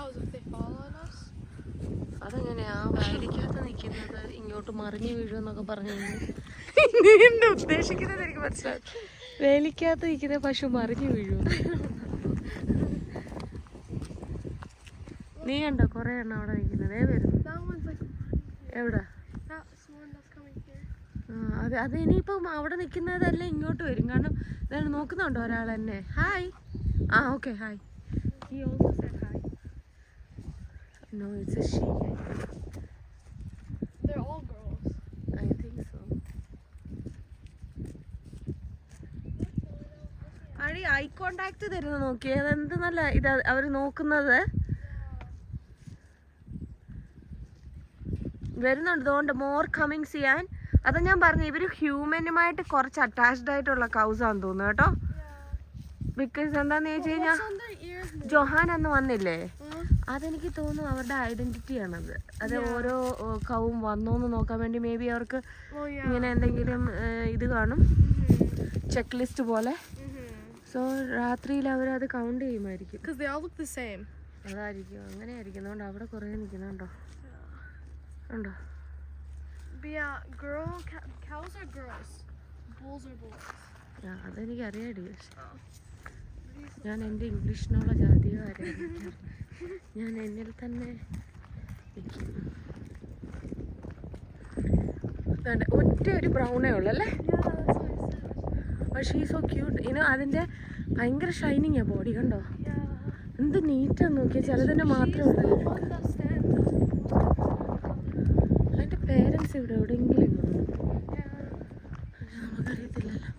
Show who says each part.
Speaker 1: cows if they fall on us?
Speaker 2: അതെങ്ങനെയാ വയലിക്കകത്ത് നിൽക്കുന്നത് ഇങ്ങോട്ട് മറിഞ്ഞു വീഴുമെന്നൊക്കെ പറഞ്ഞു നീ എന്താ ഉദ്ദേശിക്കുന്നത് എനിക്ക് മനസ്സിലാവും. വേലിക്കകത്ത് നിൽക്കുന്ന പശു മറിഞ്ഞു വീഴും. നീ കണ്ടോ കൊറേ എണ്ണം അവിടെ നിൽക്കുന്നത് വരുന്നു. എവിടെ? അതെ അത് ഇനിയിപ്പം അവിടെ നിൽക്കുന്നതല്ല ഇങ്ങോട്ട് വരും. കാരണം ഇതാണ് നോക്കുന്നുണ്ടോ ഒരാൾ എന്നെ. ഹായ്. ആ okay hi. He also said hi. No, it's a she.
Speaker 1: They're all girls.
Speaker 2: I think so. അടി ഐ കോണ്ടാക്ട് തരുന്ന നോക്കിയേ. അതെന്ത് നല്ല ഇതാ അവർ നോക്കുന്നത്. വരുന്നുണ്ട് അതുകൊണ്ട് മോർ കമ്മിങ് ചെയ്യാൻ. അത് ഞാൻ പറഞ്ഞു ഇവര് ഹ്യൂമനുമായിട്ട് കുറച്ച് അറ്റാച്ച്ഡ് ആയിട്ടുള്ള കൗസാന്ന് തോന്നുന്നു കേട്ടോ. ബിക്കോസ് എന്താന്ന് ചോദിച്ചു കഴിഞ്ഞാൽ ജൊഹാൻ അന്ന് വന്നില്ലേ, അതെനിക്ക് തോന്നുന്നു അവരുടെ ഐഡന്റിറ്റി ആണത്. അത് ഓരോ കവും വന്നോന്ന് നോക്കാൻ വേണ്ടി മേ ബി അവർക്ക് ഇങ്ങനെ എന്തെങ്കിലും ഇത് കാണും, ചെക്ക് ലിസ്റ്റ് പോലെ. സോ രാത്രിയിൽ അവരത് കൗണ്ട് ചെയ്യുമായിരിക്കും. അതായിരിക്കും, അങ്ങനെയായിരിക്കും. അതുകൊണ്ട് അവിടെ കുറേ നിൽക്കുന്നുണ്ടോ ഉണ്ടോ? അതെനിക്കറിയാടി. ഞാൻ എൻ്റെ ഇംഗ്ലീഷ് നോളജ് അധികം അറിയാം. ഞാൻ എന്നിൽ തന്നെ ഒറ്റ ഒരു ബ്രൗണേ ഉള്ളു അല്ലേ. പക്ഷേ സോ ക്യൂട്ട്. ഇനി അതിൻ്റെ ഭയങ്കര ഷൈനിങ്ങാ ബോഡി. കണ്ടോ എന്ത് നീറ്റാന്ന് നോക്കിയാൽ. ചിലതിൻ്റെ മാത്രമേ ഉള്ളൂ. അതിൻ്റെ പേരൻസ് ഇവിടെ എവിടെയെങ്കിലും നമുക്കറിയത്തില്ലല്ലോ.